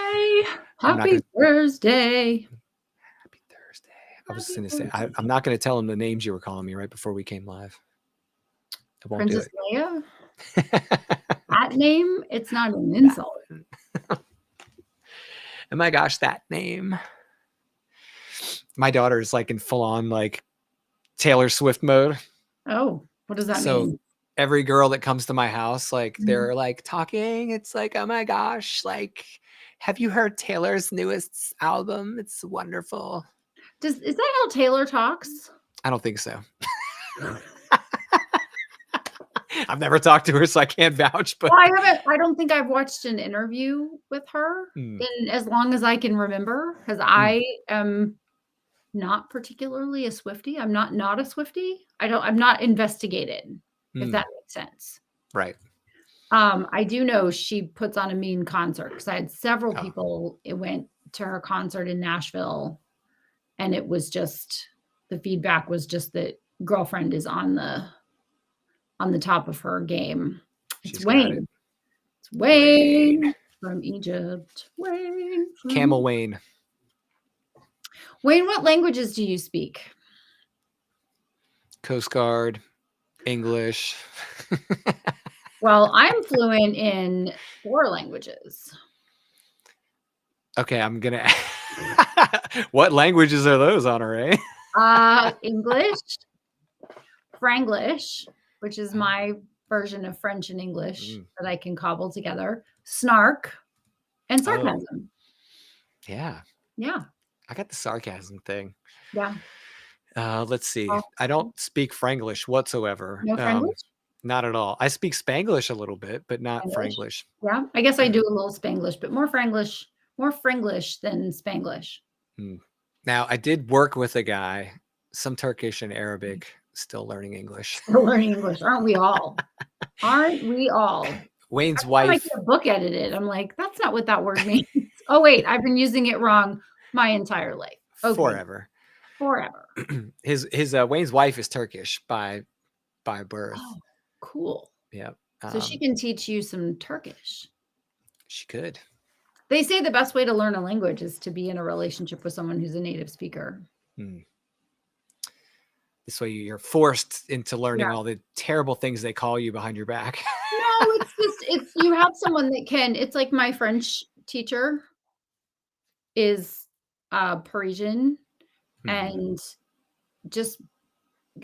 Thursday. I'm not Happy gonna, Thursday. Happy Thursday. I was just going to say, I'm not going to tell him the names you were calling me right before we came live. I won't Princess do Leia? it. That name? It's not an insult. Oh my gosh, that name. My daughter is like in full on like Taylor Swift mode. Oh, what does that So mean? every girl that comes to my house, like Mhm. they're like talking. It's like, oh my gosh, like, have you heard Taylor's newest album? It's wonderful. Is that how Taylor talks? I don't think so. I've never talked to her, so I can't vouch. But Well, I don't think I've watched an interview with her in as long as I can remember, because I am not particularly a Swiftie. I'm not a Swiftie. I'm not investigated, if that makes sense. Right. I do know she puts on a mean concert, because I had several people went to her concert in Nashville, and it was just, the feedback was just that girlfriend is on the top of her game. It's Wayne. It's Wayne from Egypt. Wayne. Camel Wayne. Wayne, what languages do you speak? Coast Guard, English. Well, I'm fluent in 4 languages. Okay, I'm gonna. What languages are those, Honore? English, Franglish, which is my version of French and English that I can cobble together, snark, and sarcasm. Yeah. Yeah. I got the sarcasm thing. Yeah. Let's see. I don't speak Franglish whatsoever. No Franglish? Not at all. I speak Spanglish a little bit, but not Franglish. Yeah. I guess I do a little Spanglish, but more Franglish than Spanglish. Now, I did work with a guy, some Turkish and Arabic, still learning English. Still learning English. Aren't we all? Aren't we all? Wayne's wife. I get a book edited. I'm like, that's not what that word means. Oh, wait, I've been using it wrong my entire life. Okay. Forever. His Wayne's wife is Turkish by birth. Oh, cool. Yeah. So she can teach you some Turkish. She could. They say the best way to learn a language is to be in a relationship with someone who's a native speaker. This way you're forced into learning all the terrible things they call you behind your back. No, it's you have someone that can. It's like my French teacher is Parisian, and just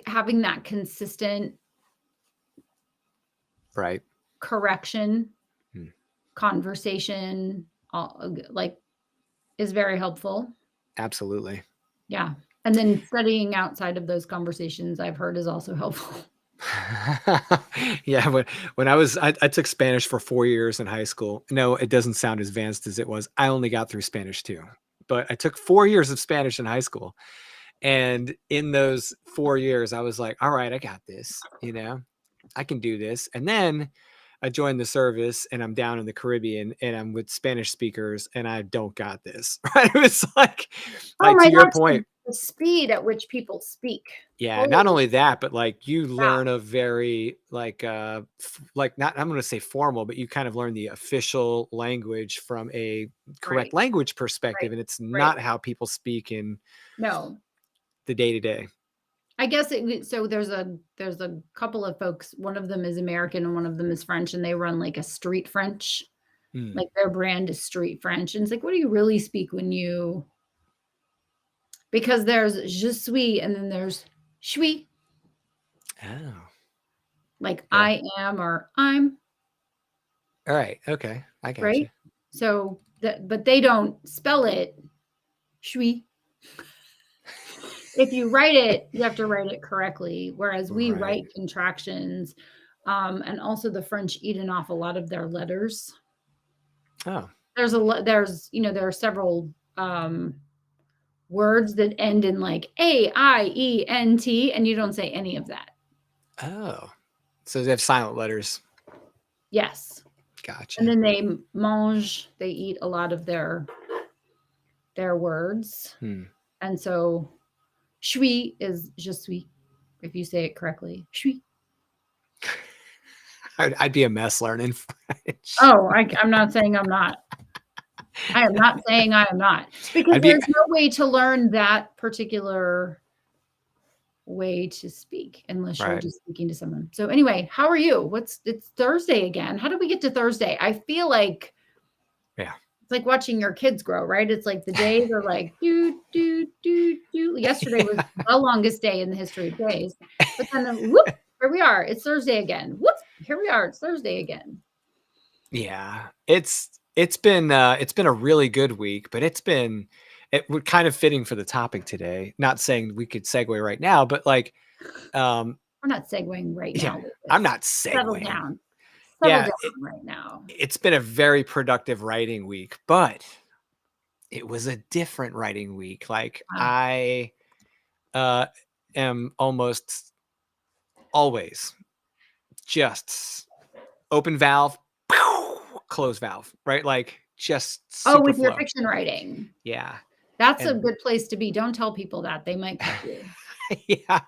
having that consistent correction conversation is very helpful. Absolutely. Yeah. And then studying outside of those conversations, I've heard, is also helpful. Yeah, when I took Spanish for 4 years in high school. No, it doesn't sound as advanced as it was. I only got through Spanish 2, but I took 4 years of Spanish in high school. And in those 4 years, I was like, all right, I got this, I can do this. And then I joined the service, and I'm down in the Caribbean, and I'm with Spanish speakers, and I don't got this. Right? It was like to your point, the speed at which people speak. Yeah, not only that, but like you learn a very like not, I'm going to say formal, but you kind of learn the official language from a correct language perspective, and it's not how people speak in the day-to-day. I guess so there's a couple of folks, one of them is American and one of them is French, and they run like a street French. Like their brand is street French. And it's like, what do you really speak when you, because there's je suis and then there's suis. Oh. Like I am or I'm. All right. Okay. I got you. So but they don't spell it suis. If you write it, you have to write it correctly, whereas we write contractions. And also the French eat an awful lot of their letters. Oh. There are several words that end in like A-I-E-N-T, and you don't say any of that. Oh. So they have silent letters. Yes. Gotcha. And then they eat a lot of their words. And so suis is je suis, if you say it correctly. Suis. I'd be a mess learning French. Oh, I'm not saying I'm not. I am not saying I am not, because there's no way to learn that particular way to speak unless you're Right. just speaking to someone. So anyway, how are you? It's Thursday again. How did we get to Thursday? I feel like Yeah. it's like watching your kids grow, right? It's like the days are like do do do do. Yesterday was the longest day in the history of days, but then whoop, here we are. It's Thursday again. Whoop, here we are. It's Thursday again. Yeah, it's been a really good week, but it would kind of fitting for the topic today. Not saying we could segue right now, but like, um, We're not segueing right yeah, now, I'm Lucas. not Settle segueing. down. Settle Yeah, down right now. it's been a very productive writing week, but it was a different writing week. Like Wow. I uh, am almost always just open valve, close valve, right? Like just Oh, super with your flow. fiction writing. Yeah. That's a And good place to be. Don't tell people that. They might cut you. yeah.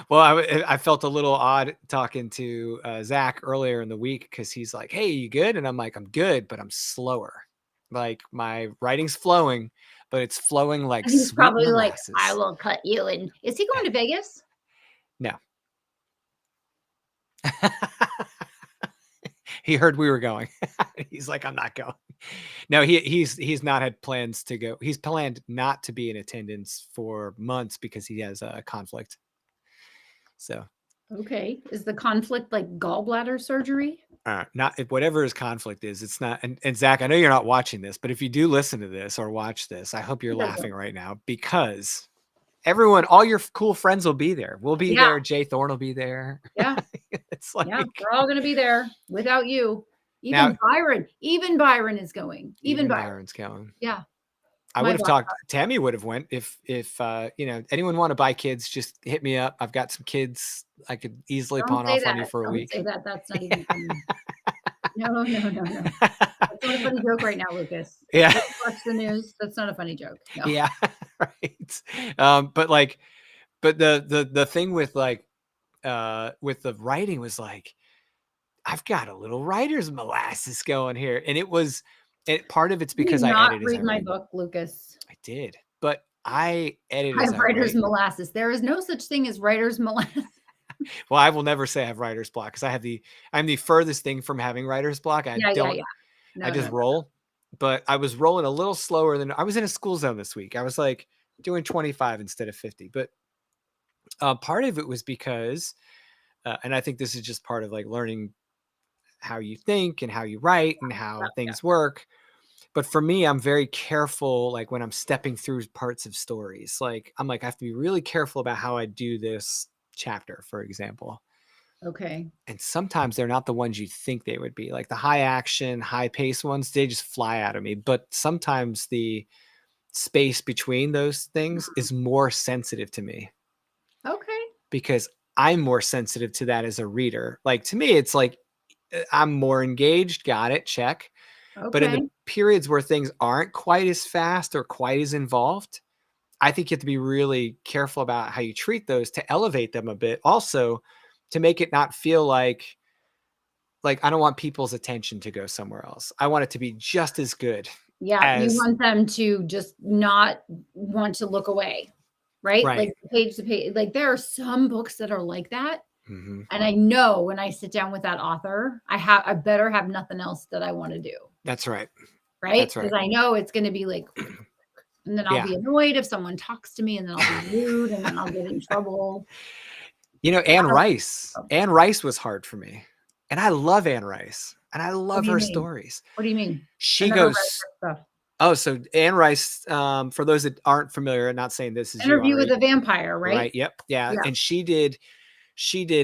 Well, I felt a little odd talking to Zach earlier in the week because he's like, "Hey, you good?" And I'm like, "I'm good, but I'm slower. Like my writing's flowing, but it's flowing like And he's sweet probably like, I molasses." will cut you. And is he going to Vegas? No. He heard we were going. He's like, "I'm not going." No, he's not had plans to go. He's planned not to be in attendance for months because he has a conflict. So Okay. Is the conflict like gallbladder surgery? not whatever his conflict is. It's not. And Zach, I know you're not watching this, but if you do listen to this or watch this, I hope you're He doesn't. laughing right now because everyone, all your cool friends will be there. We'll be Yeah. there. Jay Thorne will be there. Yeah. It's like, Yeah. We're all going to be there without you. Even now, Byron. Even Byron is going. Even Byron. Byron's going. Yeah. I My would have God. talked. Tammy would have went if anyone want to buy kids, just hit me up. I've got some kids I could easily Don't pawn say off on you that. for a Don't week. say that. That's not even funny. No. That's not a funny joke right now, Lucas. Yeah. Watch the news. That's not a funny joke. No. Yeah. Right. But the thing with like with the writing was like, I've got a little writer's molasses going here. And part of it's Did because you I not edit as read I my write. book, Lucas? I did, but I edit I as have I writer's write. molasses. There is no such thing as writer's molasses. Well, I will never say I have writer's block because I'm the furthest thing from having writer's block. I Yeah. I No. just roll, but I was rolling a little slower than I was in a school zone this week. I was like doing 25 instead of 50, but part of it was because, and I think this is just part of like learning how you think and how you write and how things work. But for me, I'm very careful, like when I'm stepping through parts of stories, like I'm like, I have to be really careful about how I do this chapter, for example. Okay. And sometimes they're not the ones you think they would be. Like the high action, high pace ones, they just fly out of me. But sometimes the space between those things is more sensitive to me Okay. because I'm more sensitive to that as a reader. Like to me, it's like I'm more engaged. Got it. Check. But in Okay. the periods where things aren't quite as fast or quite as involved, I think you have to be really careful about how you treat those to elevate them a bit. Also, to make it not feel like I don't want people's attention to go somewhere else. I want it to be just as good Yeah. You as want them to just not want to look away, right? right. Like page to page. Like there are some books that are like that. Mm-hmm. And I know when I sit down with that author, I better have nothing else that I want to do. That's right. Right. That's right. Because I know it's going to be like, and then I'll be annoyed if someone talks to me, and then I'll be rude, and then I'll get in trouble. Anne Rice was hard for me. And I love Anne Rice. And I love her stories. What do you mean? She goes, oh, so Anne Rice, for those that aren't familiar, I'm not saying this is Interview with a Vampire, right? Right. Yep. Yeah. And she did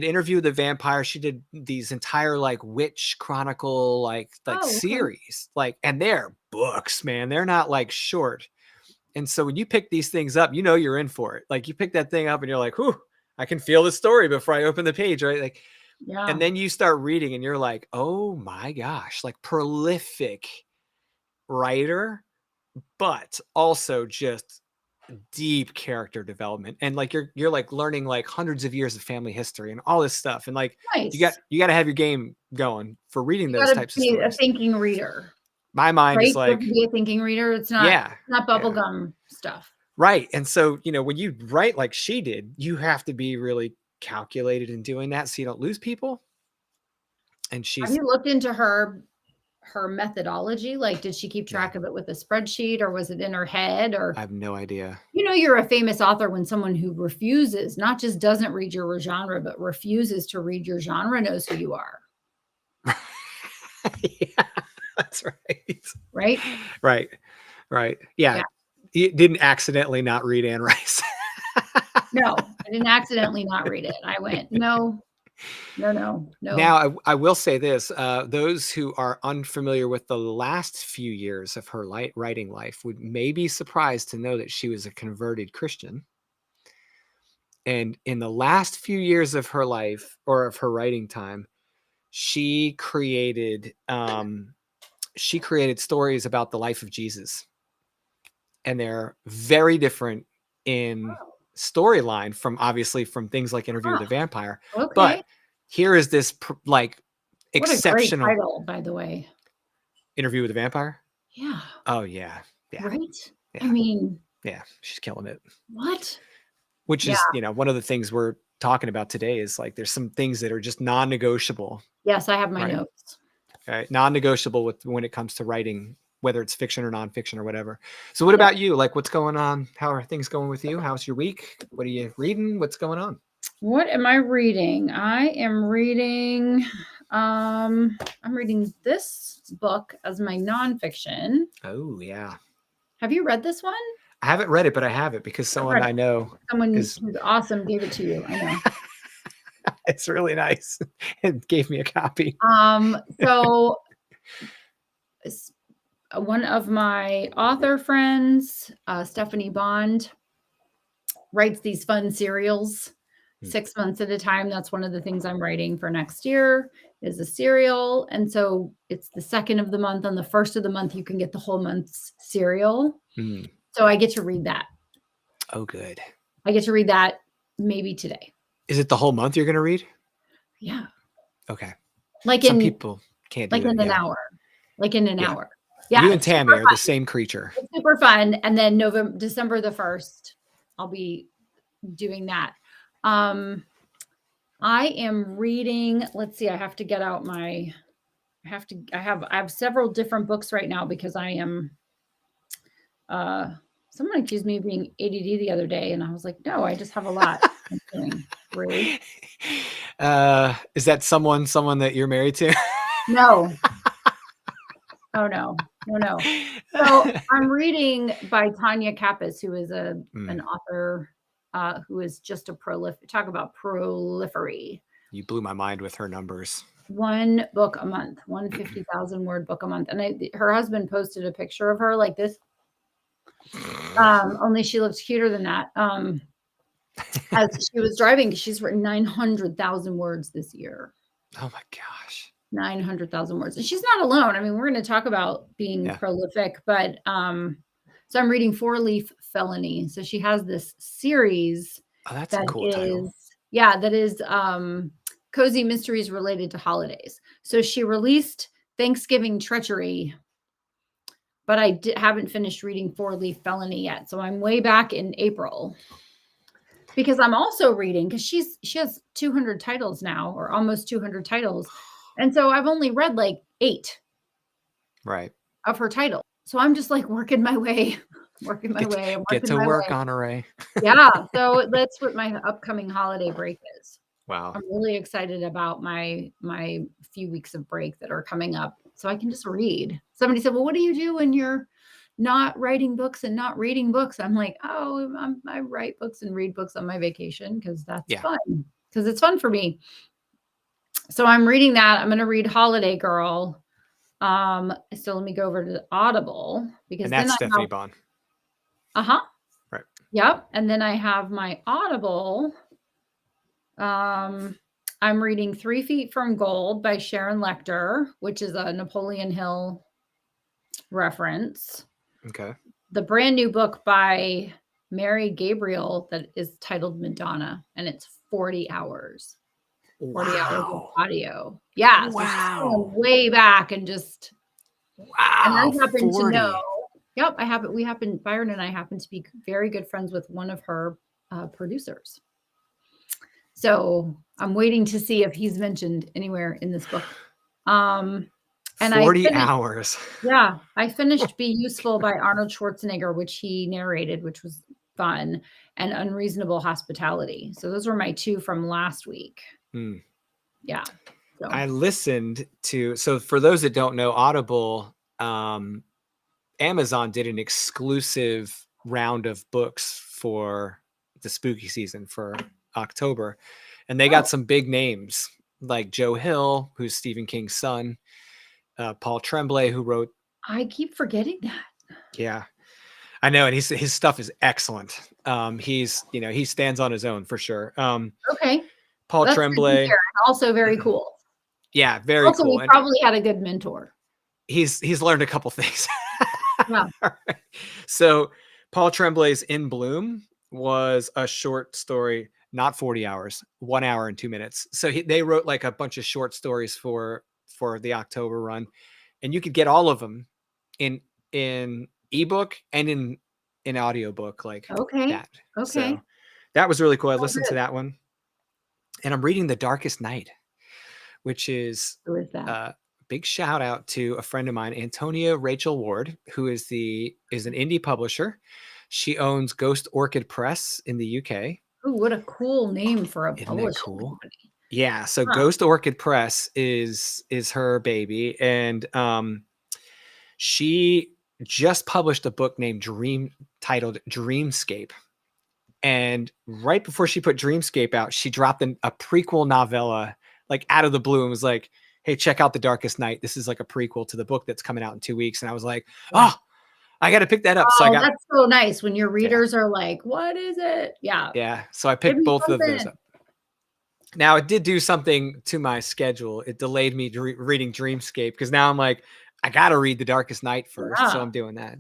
Interview with the Vampire. She did these entire like witch chronicle, like series, like, and they're books, man. They're not like short. And so when you pick these things up, you're in for it. Like you pick that thing up and you're like, whew, I can feel the story before I open the page. Right. Like, and then you start reading and you're like, oh my gosh, like prolific writer, but also just deep character development. And like, you're like learning like hundreds of years of family history and all this stuff. And like, you got to have your game going for reading those types of stories. A thinking reader. My mind is Right? You have like, to be a thinking reader. It's not yeah, not yeah. bubblegum stuff. Right. And so, when you write like she did, you have to be really calculated in doing that so you don't lose people. And Have she's, you looked into her methodology? Like, did she keep no, track of it with a spreadsheet, or was it in her head? I Or, have no idea. you're a famous author when someone who refuses, not just doesn't read your genre, but refuses to read your genre, knows who you are. Yeah, that's right. Right? Right. Right. Yeah. Yeah. You didn't accidentally not read Anne Rice. No, I didn't accidentally not read it. I went, no, no, no, no. Now, I will say this, those who are unfamiliar with the last few years of her writing life would may be surprised to know that she was a converted Christian. And in the last few years of her life, or of her writing time, she created stories about the life of Jesus. And they're very different in storyline from things like Interview with Huh, a Vampire. okay. But here is this What a great exceptional title, by the way. Interview with a Vampire. Yeah, Oh yeah, yeah, right? I yeah, mean, yeah. She's killing it. what? Which Yeah. is, one of the things we're talking about today is like there's some things that are just non-negotiable, Yes, I have my right? notes. Right? Non-negotiable with when it comes to writing, whether it's fiction or nonfiction or whatever. So, what Yeah. about you? Like, what's going on? How are things going with you? How's your week? What are you reading? What's going on? What am I reading? I am reading, I'm reading this book as my nonfiction. Oh yeah, Have you read this one? I haven't read it, but I have it because I've someone read I it. know Someone is. who's awesome gave it to you. I know. It's really nice and gave me a copy. So one of my author friends, Stephanie Bond, writes these fun serials 6 months at a time. That's one of the things I'm writing for next year is a serial. And so it's the second of the month. On the first of the month, you can get the whole month's serial. Mm. So I get to read that. Oh, good. I get to read that maybe today. Is it the whole month you're going to read? Yeah. Okay. Like Some in people can't do like it. in an Yeah. hour. Like in an Yeah. hour. Yeah. You and It's Tammy super are the fun. same creature. It's super fun. And then December the 1st, I'll be doing that. I am reading, let's see, I have to get out my I have several different books right now because I am someone accused me of being ADD the other day and I was like, no, I just have a lot I'm doing. Rude. Is that someone that you're married to? No. Oh no. No. So I'm reading by Tanya Kappas, who is an author who is just a talk about prolifery. You blew my mind with her numbers. One book a month, 150,000 word book a month. And her husband posted a picture of her like this. Only she looks cuter than that. As she was driving, she's written 900,000 words this year. Oh my gosh. 900,000 words. And she's not alone. I mean, we're going to talk about being prolific, but so I'm reading Four Leaf Felony. So she has this series that's a cool title. That is cozy mysteries related to holidays. So she released Thanksgiving Treachery, but I haven't finished reading Four Leaf Felony yet. So I'm way back in April. Because I'm also reading, because she has 200 titles now, or almost 200 titles. And so I've only read like 8 of her titles. So I'm just like working my way. Get to work, Honoré. Yeah. So that's what my upcoming holiday break is. Wow. I'm really excited about my few weeks of break that are coming up. So I can just read. Somebody said, well, what do you do when you're not writing books and not reading books? I'm like, I write books and read books on my vacation because that's fun. Because it's fun for me. So I'm reading that. I'm going to read Holiday Girl. So let me go over to Audible because that's Stephanie Bond. Right. Yep. And then I have my Audible. I'm reading 3 Feet from Gold by Sharon Lecter, which is a Napoleon Hill reference. Okay. The brand new book by Mary Gabriel that is titled Madonna, and it's 40 hours. 40 hours of audio. Yeah. Wow. So way back and just And I Wow, happen to know, 40. yep, Byron and I happen to be very good friends with one of her producers. So I'm waiting to see if he's mentioned anywhere in this book. And 40 hours. I finished Be Useful by Arnold Schwarzenegger, which he narrated, which was fun, and Unreasonable Hospitality. So those were my 2 from last week. Yeah. So. I listened to, so for those that don't know, Audible, Amazon did an exclusive round of books for the spooky season for October. And they got some big names like Joe Hill, who's Stephen King's son, Paul Tremblay, who wrote. I keep forgetting that. Yeah, I know. And his stuff is excellent. He's, he stands on his own for sure. Okay. Paul That's Tremblay. Also very cool. Yeah, very cool. Also, he probably had a good mentor. He's learned a couple things. Yeah. So Paul Tremblay's In Bloom was a short story, not 40 hours, 1 hour and 2 minutes. So they wrote like a bunch of short stories for the October run, and you could get all of them in ebook and in audiobook, like that. Okay. So that was really cool. I listened to that one, and I'm reading The Darkest Night, which is who is that? Big shout out to a friend of mine, Antonia Rachel Ward, who is an indie publisher. She owns Ghost Orchid Press in the UK. Ooh, what a cool name for a publishing cool? company. Yeah, so Ghost Orchid Press is her baby, and she just published a book titled Dreamscape. And right before she put Dreamscape out, she dropped a prequel novella like out of the blue and was like, hey, check out The Darkest Night. This is like a prequel to the book that's coming out in 2 weeks. And I was like, oh, I got to pick that up. So that's so nice when your readers are like, what is it? Yeah. Yeah. So I picked both of those up. Now it did do something to my schedule. It delayed me reading Dreamscape because now I'm like, I got to read The Darkest Night first. So I'm doing that.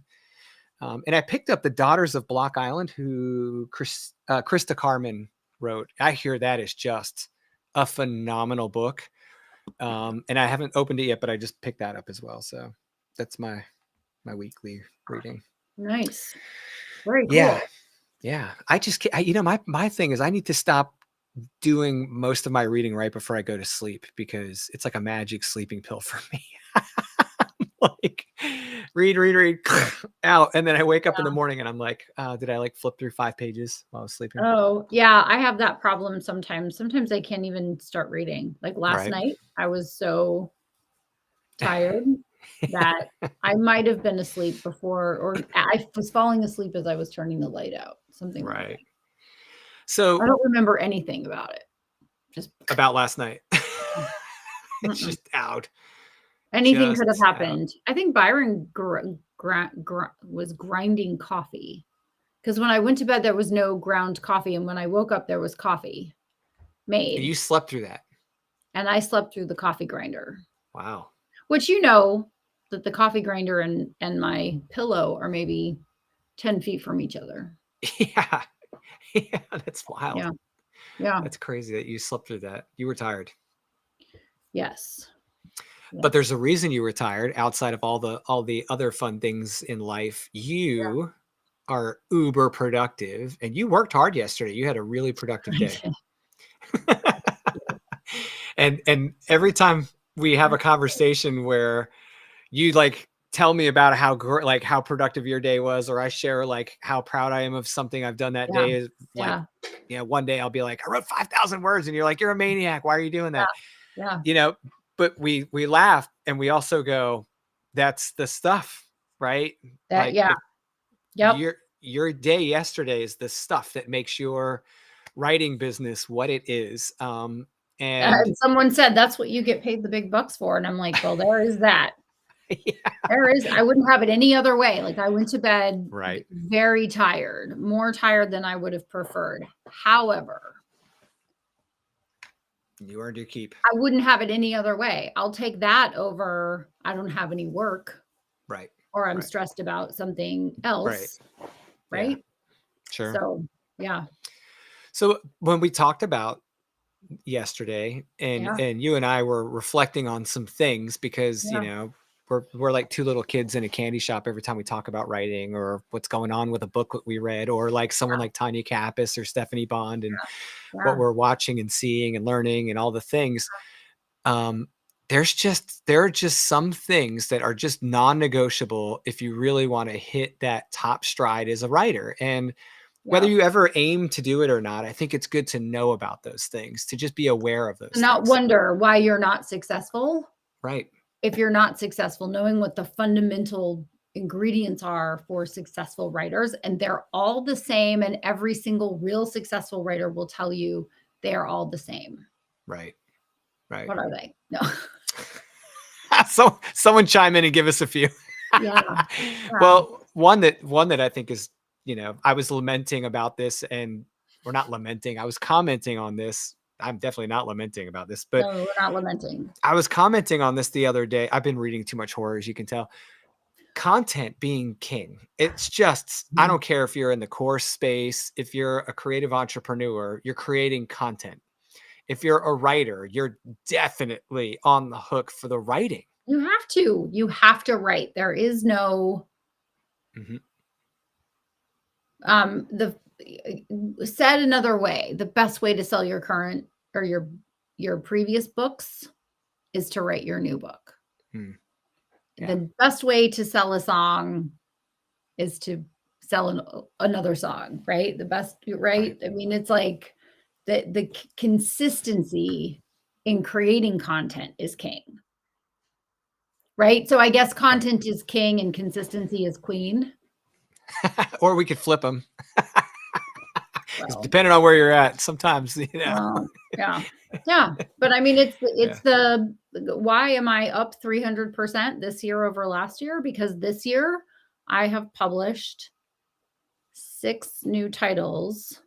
And I picked up The Daughters of Block Island, who Krista Carmen wrote. I hear that is just a phenomenal book. And I haven't opened it yet, but I just picked that up as well. So that's my weekly reading. Nice. Very cool. Yeah. I just, my thing is I need to stop doing most of my reading right before I go to sleep because it's like a magic sleeping pill for me. Like read out. And then I wake up in the morning and I'm like, did I like flip through 5 pages while I was sleeping? Oh yeah. I have that problem sometimes. Sometimes I can't even start reading. Like last night, I was so tired that I might have been asleep before, or I was falling asleep as I was turning the light out. Something like that. So I don't remember anything about it. Just about last night. It's just out. Anything could have happened. I think Byron was grinding coffee because when I went to bed, there was no ground coffee. And when I woke up, there was coffee made. And you slept through that. And I slept through the coffee grinder. Wow. Which, that the coffee grinder and my pillow are maybe 10 feet from each other. Yeah. Yeah. That's wild. Yeah. That's crazy that you slept through that. You were tired. Yes. Yeah. But there's a reason you were tired outside of all the other fun things in life. You are uber productive and you worked hard yesterday. You had a really productive day. And every time we have a conversation where you like tell me about how productive your day was, or I share like how proud I am of something I've done that day. Like, one day I'll be like, I wrote 5,000 words and you're like, you're a maniac. Why are you doing that? Yeah. But we laugh and we also go, that's the stuff, right? Your day yesterday is the stuff that makes your writing business what it is. And someone said that's what you get paid the big bucks for. And I'm like, well, there is that. There is. I wouldn't have it any other way. Like I went to bed very tired, more tired than I would have preferred. However, you earned your keep. I wouldn't have it any other way. I'll take that over I don't have any work. Right. Or I'm stressed about something else. Right. Yeah. Sure. So, yeah. So when we talked about yesterday and you and I were reflecting on some things because, we're like two little kids in a candy shop every time we talk about writing or what's going on with a book that we read, or like someone like Tanya Kappas or Stephanie Bond and what we're watching and seeing and learning and all the things. There are just some things that are just non-negotiable if you really want to hit that top stride as a writer. And whether you ever aim to do it or not, I think it's good to know about those things, to just be aware of those things. Not wonder why you're not successful. Right. If you're not successful, knowing what the fundamental ingredients are for successful writers, and they're all the same, and every single real successful writer will tell you they are all the same. Right. Right. What are they? No. So someone chime in and give us a few. Yeah. Well, one that I think is, I was lamenting about this, and we're not lamenting. I was commenting on this. I'm definitely not lamenting about this, but no, we're not lamenting. I was commenting on this the other day. I've been reading too much horror, as you can tell. Content being king. It's just, I don't care if you're in the course space, if you're a creative entrepreneur, you're creating content. If you're a writer, you're definitely on the hook for the writing. You have to write. There is no, said another way, the best way to sell your current or your previous books is to write your new book. The best way to sell a song is to sell another song, right? The best, right? I mean, it's like the consistency in creating content is king, right? So I guess content is king and consistency is queen. Or we could flip them. Well, depending on where you're at, sometimes, yeah. But I mean, it's why am I up 300% this year over last year? Because this year I have published 6 new titles,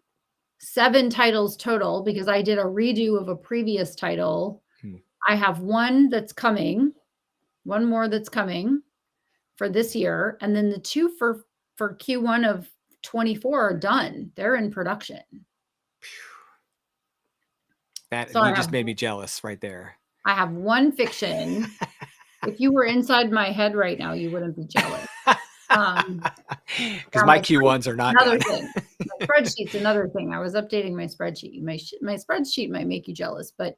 7 titles total, because I did a redo of a previous title. I have one more that's coming for this year. And then the 2 for Q1 of 24 are done. They're in production. You just made me jealous right there. I have one fiction. If you were inside my head right now, you wouldn't be jealous. Because my Q1s are not another thing. My spreadsheet's another thing. I was updating my spreadsheet. My spreadsheet might make you jealous, but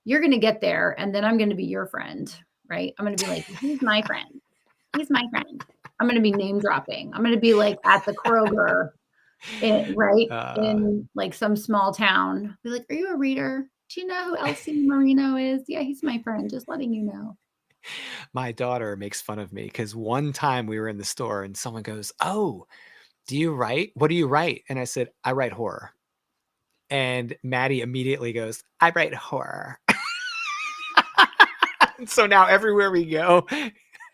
you're going to get there, and then I'm going to be your friend, right? I'm going to be like, he's my friend. He's my friend. I'm going to be name dropping. I'm going to be like at the Kroger, in like some small town. Be like, are you a reader? Do you know who Elsie Marino is? Yeah, he's my friend. Just letting you know. My daughter makes fun of me because one time we were in the store and someone goes, "Oh, do you write? What do you write?" And I said, "I write horror." And Maddie immediately goes, "I write horror." And so now everywhere we go,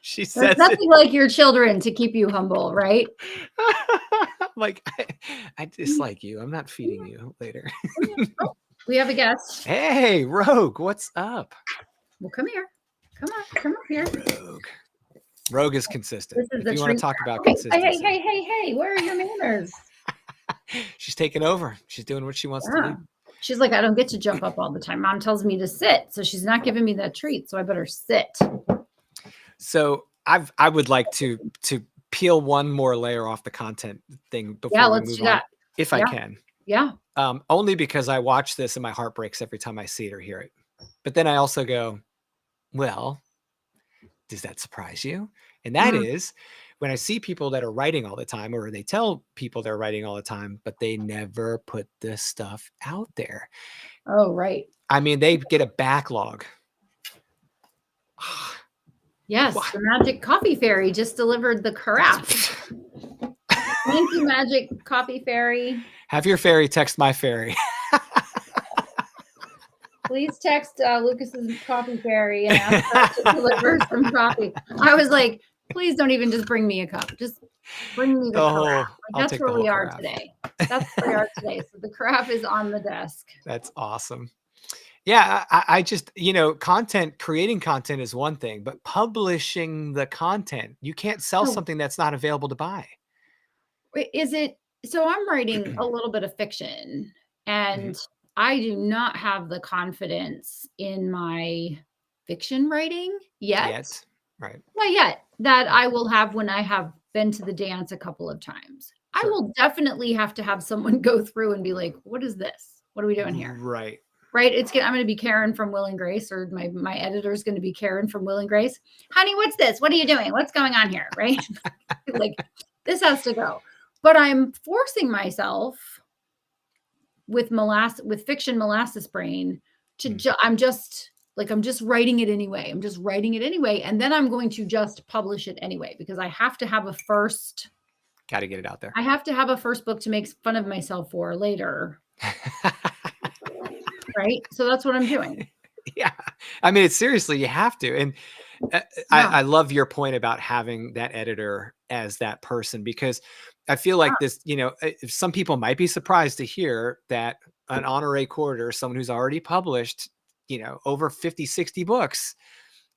she says, "There's nothing like your children to keep you humble, right?" Like, I dislike you. I'm not feeding you later. We have a guest. Hey, Rogue, what's up? Well, come here. Come up here. Rogue is consistent. If you want to talk about consistency. Hey, where are your manners? She's taking over. She's doing what she wants to do. She's like, I don't get to jump up all the time. Mom tells me to sit, so she's not giving me that treat, so I better sit. So I would like to peel one more layer off the content thing before we move on, if I can. Yeah. Only because I watch this and my heart breaks every time I see it or hear it. But then I also go, well, does that surprise you? And that is when I see people that are writing all the time, or they tell people they're writing all the time, but they never put this stuff out there. Oh, right. I mean, they get a backlog. Yes, the Magic Coffee Fairy just delivered the carafe. Thank you, Magic Coffee Fairy. Have your fairy text my fairy. Please text Lucas's Coffee Fairy and ask her to deliver some coffee. I was like, please don't even just bring me a cup. Just bring me the carafe. Like, that's where we are today. That's where we are today. So the carafe is on the desk. That's awesome. Yeah, I just, creating content is one thing, but publishing the content, you can't sell something that's not available to buy. So I'm writing a little bit of fiction, and I do not have the confidence in my fiction writing yet. Right. Not yet. That I will have when I have been to the dance a couple of times. I Sure. will definitely have to have someone go through and be like, "What is this? What are we doing here?" Right. Right? I'm going to be Karen from Will and Grace, or my editor is going to be Karen from Will and Grace. Honey, what's this? What are you doing? What's going on here? Right? Like, this has to go. But I'm forcing myself with fiction molasses brain to I'm just writing it anyway. I'm just writing it anyway. And then I'm going to just publish it anyway, because I have to have a first. Got to get it out there. I have to have a first book to make fun of myself for later. Right? So that's what I'm doing. Yeah. I mean, it's seriously, you have to. And I love your point about having that editor as that person, because I feel like this, some people might be surprised to hear that an honorary curator, someone who's already published, over 50, 60 books,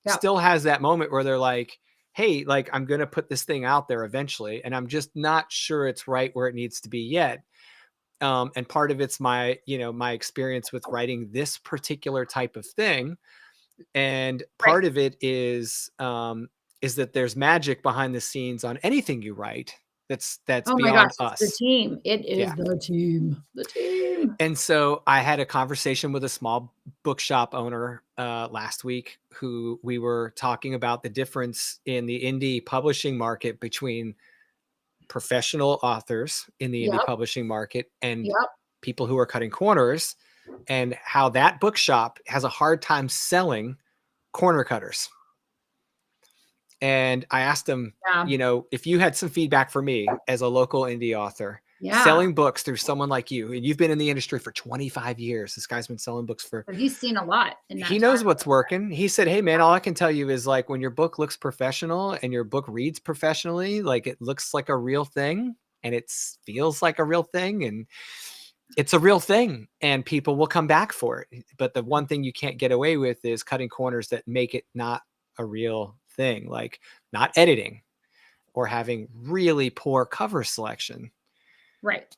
still has that moment where they're like, hey, like, I'm going to put this thing out there eventually, and I'm just not sure it's right where it needs to be yet. And part of it's my experience with writing this particular type of thing. And part of it is that there's magic behind the scenes on anything you write. That's beyond us. The team. It is the team. The team. And so I had a conversation with a small bookshop owner last week, who we were talking about the difference in the indie publishing market between professional authors in the indie publishing market and people who are cutting corners, and how that bookshop has a hard time selling corner cutters. And I asked him, if you had some feedback for me as a local indie author, selling books through someone like you, and you've been in the industry for 25 years. This guy's been selling books he's seen a lot. He knows what's working. He said, hey man, all I can tell you is, like, when your book looks professional and your book reads professionally, like, it looks like a real thing and it feels like a real thing, and it's a real thing, and people will come back for it. But the one thing you can't get away with is cutting corners that make it not a real thing, like not editing or having really poor cover selection. Right.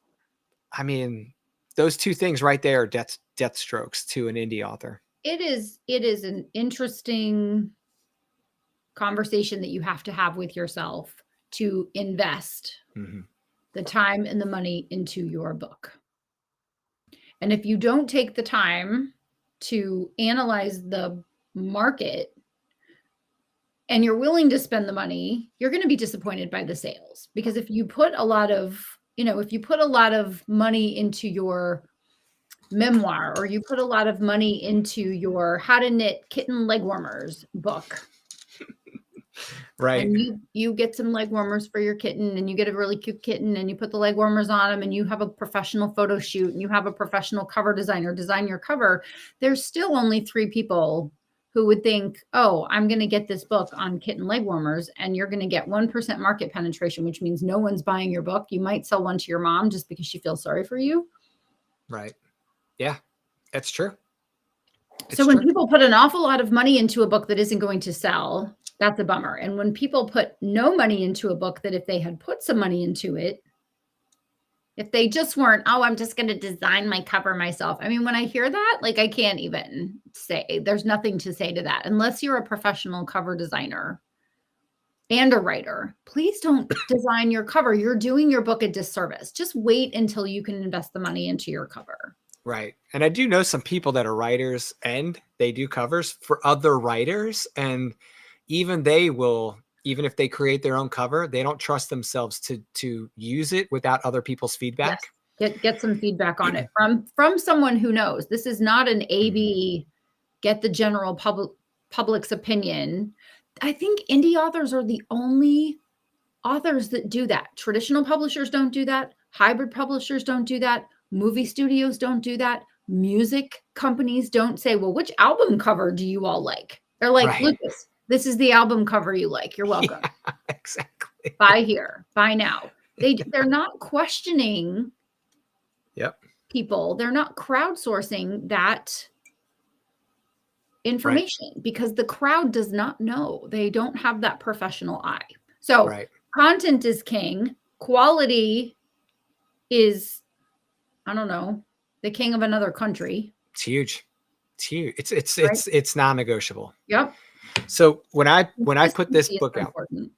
I mean, those two things right there are death strokes to an indie author. It is an interesting conversation that you have to have with yourself to invest the time and the money into your book. And if you don't take the time to analyze the market and you're willing to spend the money, you're going to be disappointed by the sales. Because if you put a lot of, money into your memoir, or you put a lot of money into your How to Knit Kitten Leg Warmers book, right, and you get some leg warmers for your kitten, and you get a really cute kitten, and you put the leg warmers on them, and you have a professional photo shoot, and you have a professional cover designer design your cover, there's still only 3 people who would think, oh, I'm going to get this book on kitten leg warmers, and you're going to get 1% market penetration, which means no one's buying your book. You might sell one to your mom just because she feels sorry for you. Right. Yeah, that's true. So when people put an awful lot of money into a book that isn't going to sell, that's a bummer. And when people put no money into a book that if they had put some money into it, if they just weren't, oh, I'm just going to design my cover myself. I mean, when I hear that, like, I can't even say, there's nothing to say to that. Unless you're a professional cover designer and a writer, please don't design your cover. You're doing your book a disservice. Just wait until you can invest the money into your cover. Right. And I do know some people that are writers and they do covers for other writers. And even they will, even if they create their own cover, they don't trust themselves to use it without other people's feedback. Yes. Get some feedback on it from someone who knows. This is not an A/B, get the general public's opinion. I think indie authors are the only authors that do that. Traditional publishers don't do that. Hybrid publishers don't do that. Movie studios don't do that. Music companies don't say, well, which album cover do you all like? They're like, Lucas, this is the album cover you like. You're welcome. Yeah, exactly. Buy here, buy now. They're not questioning people. They're not crowdsourcing that information because the crowd does not know. They don't have that professional eye. So content is king. Quality is, I don't know, the king of another country. It's huge. It's huge. It's non-negotiable. Yep. So when I put this Consistency is book out, important,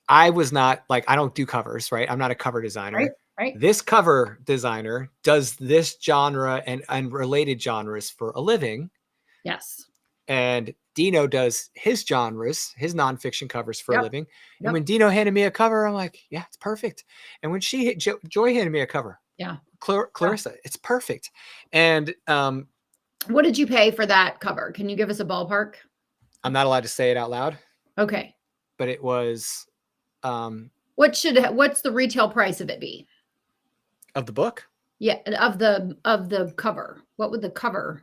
I was not like, I don't do covers, right? I'm not a cover designer. right? Right. This cover designer does this genre and related genres for a living. Yes. And Dino does his genres, his nonfiction covers for a Yep. living. And Yep. when Dino handed me a cover, I'm like, yeah, it's perfect. And when Joy handed me a cover, Yeah. Clarissa, it's perfect. And what did you pay for that cover? Can you give us a ballpark? I'm not allowed to say it out loud. Okay. But it was what's the retail price of it be? Of the book? Yeah, of the cover. What would the cover?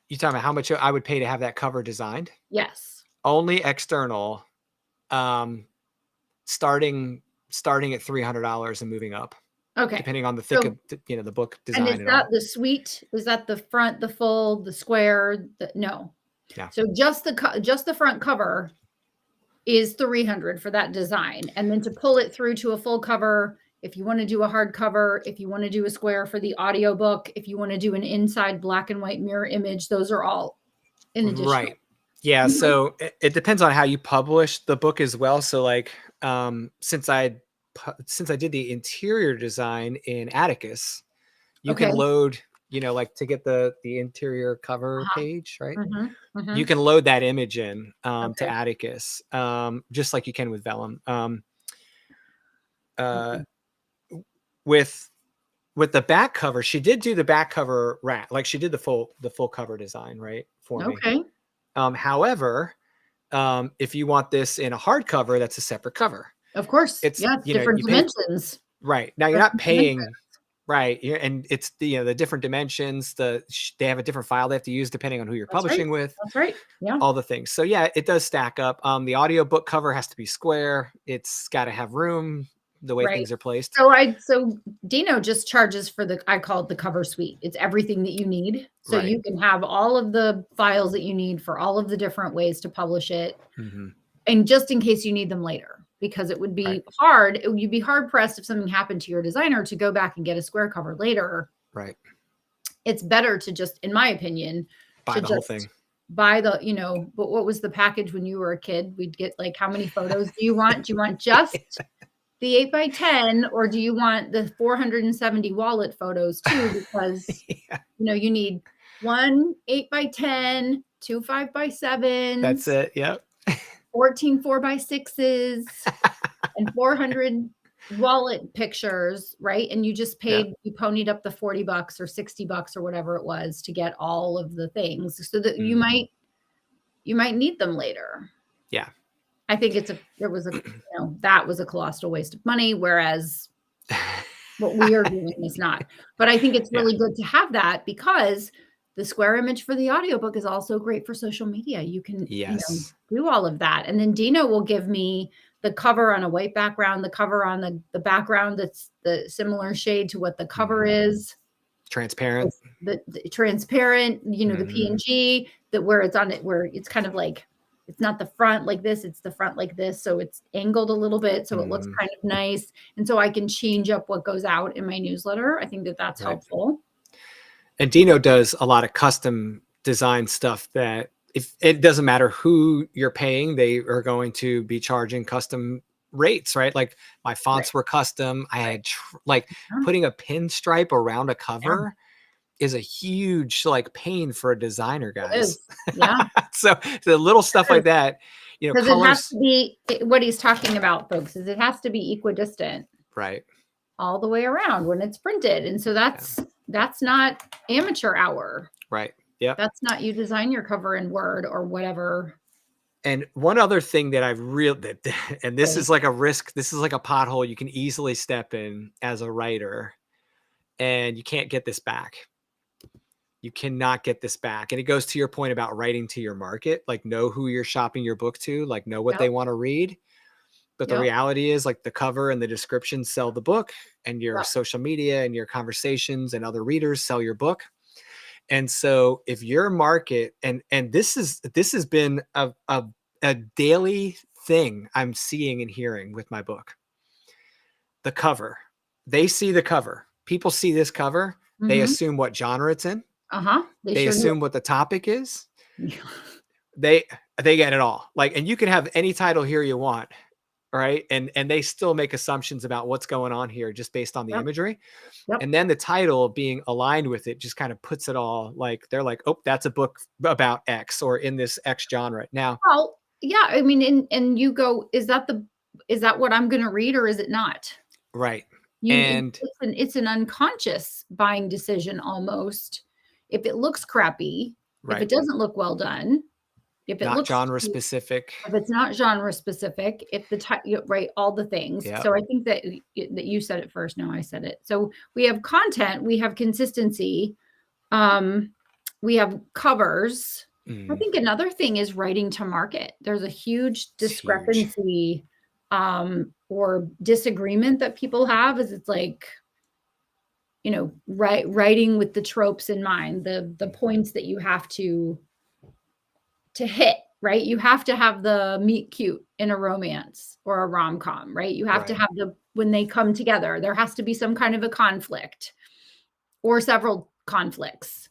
You talking about how much I would pay to have that cover designed? Yes. Only external, starting at $300 and moving up. Okay. Depending on the thick of, the book design. And is that the suite? Is that the front, the full, the square? No. Yeah. So just the front cover is $300 for that design. And then to pull it through to a full cover, if you want to do a hardcover, if you want to do a square for the audiobook, if you want to do an inside black and white mirror image, those are all in addition. Right. Yeah. So it depends on how you publish the book as well. So like, since I did the interior design in Atticus, you can load, like to get the interior cover page, right? You can load that image in to Atticus, just like you can with Vellum. With the back cover, she did do the back cover like she did the full cover design, right, for me. However, if you want this in a hardcover, that's a separate cover. Of course, it's different dimensions. Right now, you're not paying. Right. And it's the different dimensions, they have a different file they have to use depending on who you're publishing with. That's right. Yeah. All the things. So yeah, it does stack up. The audiobook cover has to be square. It's got to have room, the way things are placed. So Dino just charges for I call it the cover suite. It's everything that you need. So you can have all of the files that you need for all of the different ways to publish it. And just in case you need them later. Because it would be hard. You'd be hard pressed if something happened to your designer to go back and get a square cover later. Right. It's better to just, in my opinion, buy the whole thing. Buy the, but what was the package when you were a kid? We'd get like, how many photos do you want? Do you want just the 8x10 or do you want the 470 wallet photos too? Because, you need one 8x10, two 5x7. That's it. Yep. 14 4x6s and 400 wallet pictures, right? And you just paid, you ponied up the $40 or $60 or whatever it was to get all of the things so that you might need them later. Yeah. I think that was a colossal waste of money, whereas what we are doing is not. But I think it's really good to have that because the square image for the audiobook is also great for social media. You can do all of that. And then Dino will give me the cover on a white background, the cover on the background that's the similar shade to what the cover is. Transparent. The transparent, the PNG, where it's on it, where it's kind of like, it's not the front like this, it's the front like this. So it's angled a little bit. So it looks kind of nice. And so I can change up what goes out in my newsletter. I think that's helpful. And Dino does a lot of custom design stuff that if it doesn't matter who you're paying, they are going to be charging custom rates, right? Like my fonts were custom. I had putting a pinstripe around a cover is a huge pain for a designer, guys. It is. Yeah. So the little stuff like that, because it has to be what he's talking about, folks, is it has to be equidistant. Right. All the way around when it's printed. And so that's not amateur hour. Right. Yeah. That's not you design your cover in Word or whatever. And one other thing that and this is like a risk, this is like a pothole you can easily step in as a writer, and you can't get this back. You cannot get this back. And it goes to your point about writing to your market, like know who you're shopping your book to, like know what they want to read. But the reality is the cover and the description sell the book, and your social media and your conversations and other readers sell your book. And so if your market, and this has been a daily thing I'm seeing and hearing with my book, the cover, they see the cover, people see this cover, they assume what genre it's in. They assume what the topic is. they get it all. Like, and you can have any title here you want, right? And they still make assumptions about what's going on here just based on the Yep. imagery. Yep. And then the title being aligned with it just kind of puts it all like, they're like, oh, that's a book about X or in this X genre. Now, Well, yeah, I mean, and you go, is that what I'm going to read or is it not? right. You, And it's an unconscious buying decision almost. If it looks crappy, if it doesn't look well done, if it not looks genre cheap, specific. if it's not genre specific, if right, all the things. Yep. So I think that you said it first. No, I said it. So we have content, we have consistency, we have covers. I think another thing is writing to market. There's a huge discrepancy or disagreement that people have is it's like, you know, writing with the tropes in mind, the points that you have to hit, right? You have to have the meet cute in a romance or a rom-com, right? You have to have when they come together, there has to be some kind of a conflict or several conflicts.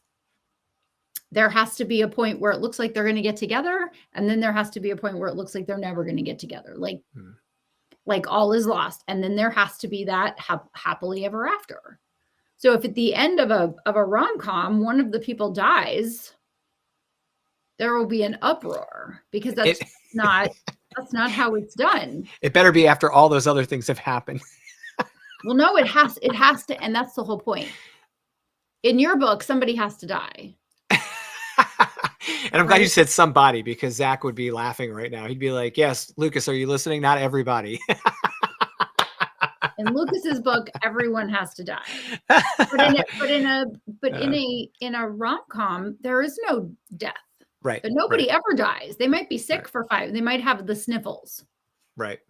There has to be a point where it looks like they're going to get together. And then there has to be a point where it looks like they're never going to get together. Like all is lost. And then there has to be that happily ever after. So if at the end of a rom-com, one of the people dies, there will be an uproar because that's not how it's done. It better be after all those other things have happened. Well, no, it has to, and that's the whole point. In your book, somebody has to die. And I'm glad you said somebody, because Zach would be laughing right now. He'd be like, yes, Lucas, are you listening? Not everybody. In Lucas's book, everyone has to die. But in a rom-com, there is no death. Right. But nobody ever dies. They might be sick for 5. They might have the sniffles. Right.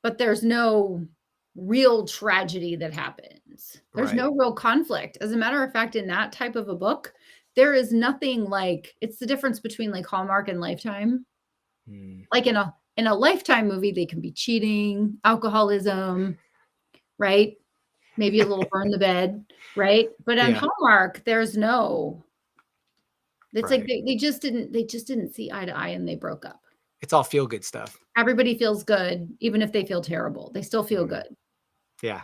But there's no real tragedy that happens. There's no real conflict. As a matter of fact, in that type of a book, there is nothing like, it's the difference between like Hallmark and Lifetime. Like in a Lifetime movie, they can be cheating, alcoholism, right? Maybe a little burn the bed, right? But on Hallmark, there's no. It's like they just didn't see eye to eye and they broke up. It's all feel good stuff. Everybody feels good, even if they feel terrible. They still feel good. Yeah.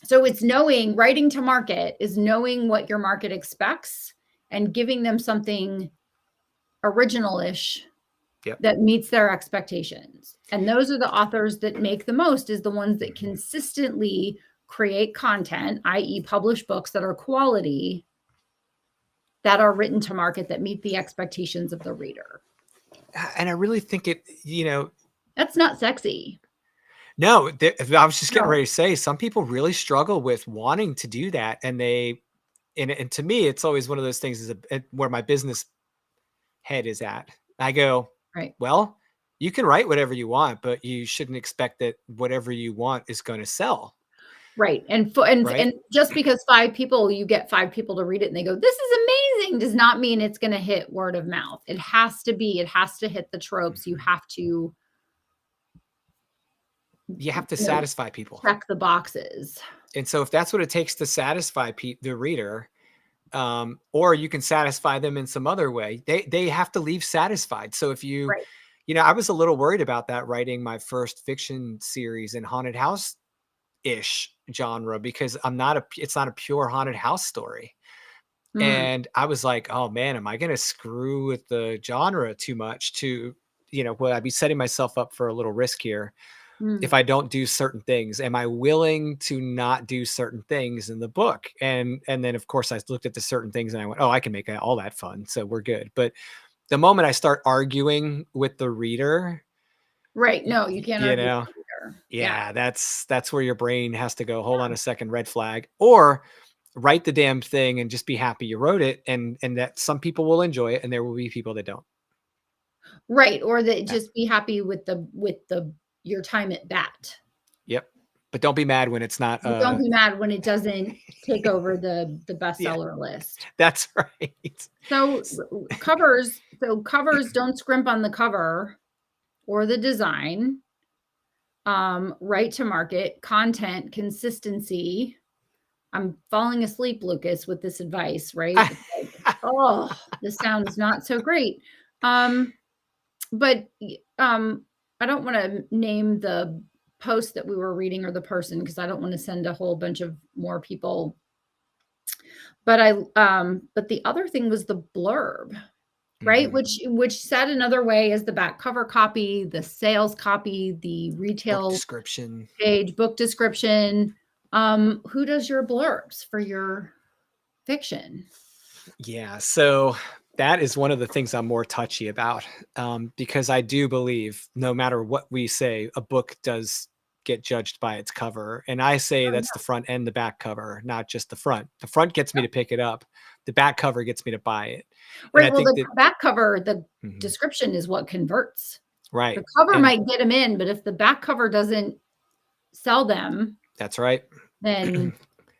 So it's writing to market is knowing what your market expects and giving them something original-ish that meets their expectations. And those are the authors that make the most, is the ones that consistently create content, i.e. publish books that are quality, that are written to market, that meet the expectations of the reader. And I really think that's not sexy. No, I was just getting ready to say, some people really struggle with wanting to do that. And and to me, it's always one of those things where my business head is at. I go, well, you can write whatever you want, but you shouldn't expect that whatever you want is going to sell. Right. And just because you get 5 people to read it and they go, this is amazing, does not mean it's going to hit word of mouth. It has to hit the tropes. You have to satisfy people. Check the boxes. And so if that's what it takes to satisfy the reader, or you can satisfy them in some other way, they have to leave satisfied. So if you, I was a little worried about that writing my first fiction series in haunted house ish genre, because it's not a pure haunted house story. And I was like, oh man, am I going to screw with the genre too much will I be setting myself up for a little risk here if I don't do certain things? Am I willing to not do certain things in the book? And then of course I looked at the certain things and I went, oh, I can make all that fun, so we're good. But the moment I start arguing with the reader, no, you can't argue with the reader. Yeah, that's where your brain has to go, hold on a second, red flag, or write the damn thing and just be happy you wrote it, and that some people will enjoy it and there will be people that don't. Right. Or that just be happy with your time at bat. Yep. But don't be mad when it's not. Don't be mad when it doesn't take over the bestseller list. That's right. So covers don't scrimp on the cover or the design. Right to market, content, consistency. I'm falling asleep, Lucas, with this advice, right? It's like, Oh, the sound is not so great. But I don't want to name the post that we were reading or the person because I don't want to send a whole bunch of more people. But but the other thing was the blurb, right? Which said another way is the back cover copy, the sales copy, the retail book description page, book description. Who does your blurbs for your fiction? Yeah, so that is one of the things I'm more touchy about, because I do believe no matter what we say, a book does get judged by its cover. And I say that's the front and the back cover, not just the front. The front gets me to pick it up. The back cover gets me to buy it. And Right. I Well, think the that back cover, the description is what converts. right. The cover And might get them in, but if the back cover doesn't sell them, that's right. then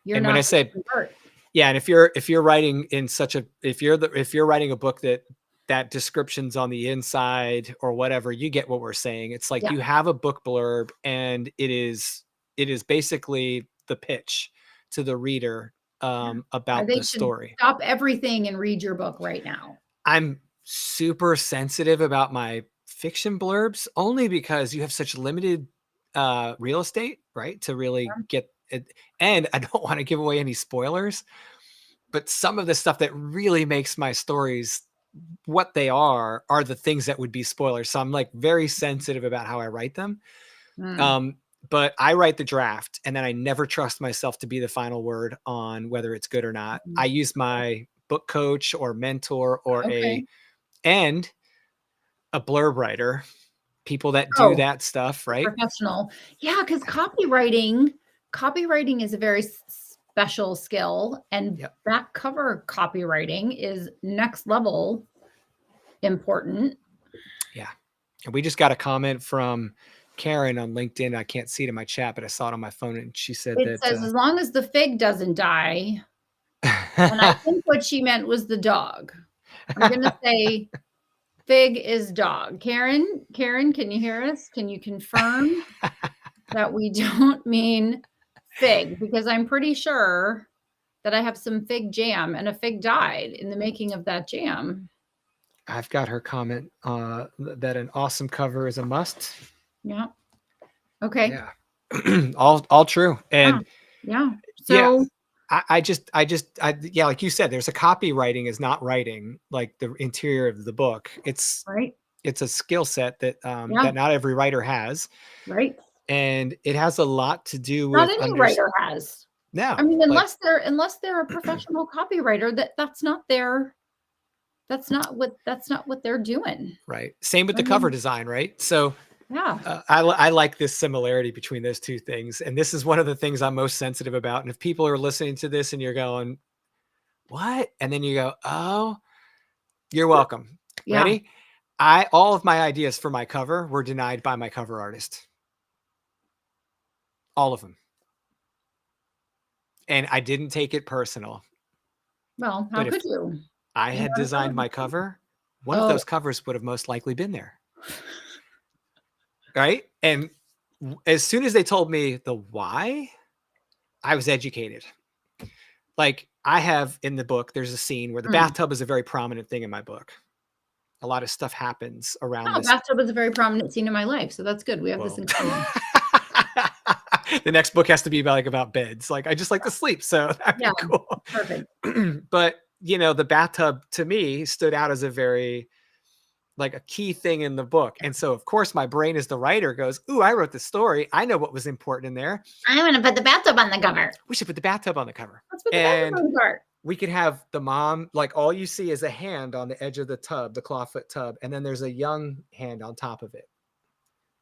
you're And not when I gonna say convert. yeah, and if you're writing in such a if you're writing a book that description's on the inside or whatever, you get what we're saying. It's like Yeah. you have a book blurb and it is basically the pitch to the reader about They the should story. stop everything and read your book right now. I'm super sensitive about my fiction blurbs only because you have such limited real estate, right? To really get it. And I don't want to give away any spoilers, but some of the stuff that really makes my stories what they are the things that would be spoilers. So I'm like very sensitive about how I write them. Mm. But I write the draft and then I never trust myself to be the final word on whether it's good or not. I use my book coach or mentor or Okay. a blurb writer, people that do Oh, that stuff, right? professional. Yeah, because copywriting is a very special skill, and Yep. back cover copywriting is next level important. Yeah. And we just got a comment from Karen on LinkedIn. I can't see it in my chat, but I saw it on my phone and she said It says, that as long as the fig doesn't die. And I think what she meant was the dog. I'm going to say fig is dog. Karen, can you hear us? Can you confirm that we don't mean fig? Because I'm pretty sure that I have some fig jam and a fig died in the making of that jam. I've got her comment that an awesome cover is a must. Yeah. Okay. Yeah. all true. And yeah. yeah, So I just yeah, like you said, there's a copywriting is not writing like the interior of the book. It's right. it's a skill set that Yeah. that not every writer has. Right. And it has a lot to do Not with any writer has. no, I mean, like unless they're a professional copywriter, that's not what they're doing. right. Same with the cover design, right? So Yeah. I like this similarity between those two things. And this is one of the things I'm most sensitive about. And if people are listening to this and you're going, what? And then you go, oh, you're welcome. Yeah. Ready? All of my ideas for my cover were denied by my cover artist. All of them. And I didn't take it personal. Well, how could you? I had designed my cover, one of those covers would have most likely been there. Right? And as soon as they told me the why, I was educated. Like I have in the book, there's a scene where the bathtub is a very prominent thing in my book. A lot of stuff happens around this. Bathtub is a very prominent scene in my life, so that's good. We have this in common. The next book has to be about beds. Like I just like to sleep, so that'd be cool. Perfect. But the bathtub to me stood out as a very a key thing in the book. And so of course my brain as the writer goes, ooh, I wrote the story. I know what was important in there. I'm going to put the bathtub on the cover. We should put the bathtub on the cover. Let's put the bathtub on the cover. We could have the mom, all you see is a hand on the edge of the tub, the clawfoot tub. And then there's a young hand on top of it.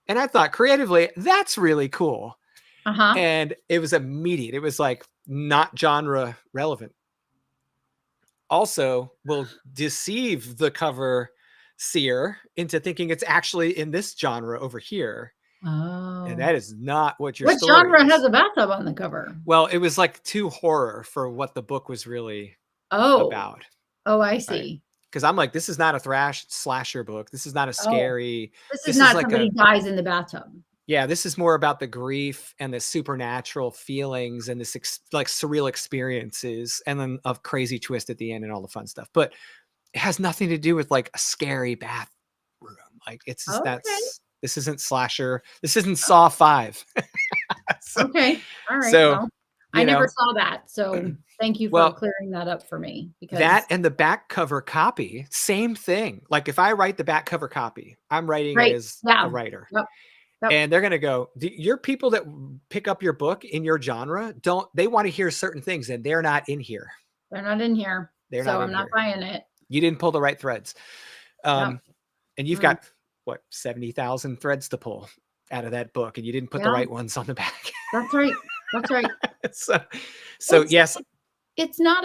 And I thought creatively, that's really cool. And it was immediate. It was not genre relevant. Also will deceive the cover seer into thinking it's actually in this genre over here. Oh. And that is not what your story genre is. has a bathtub on the cover? Well, it was too horror for what the book was really about. Oh, I see. Because I'm this is not a slasher book. This is not a scary. This is not somebody dies in the bathtub. Yeah, this is more about the grief and the supernatural feelings and this like surreal experiences and then a crazy twist at the end and all the fun stuff. But it has nothing to do with like a scary bathroom. Like it's just Okay. this isn't slasher. This isn't Saw 5. so, Okay. All right. so, Well, I you never know, saw that. So thank you for well, clearing that up for me that because and the back cover copy, same thing. Like if I write the back cover copy, I'm writing it right. as a Yeah. writer. Yep. Yep. And they're going to go, your people that pick up your book in your genre, they want to hear certain things and they're not in here. They're not in here. They're So not I'm in not here. buying it. You didn't pull the right threads. Yep. And you've Mm. got what, 70,000 threads to pull out of that book. And you didn't put the Yeah. right ones on the back. That's right. That's right. so It's, yes, it's not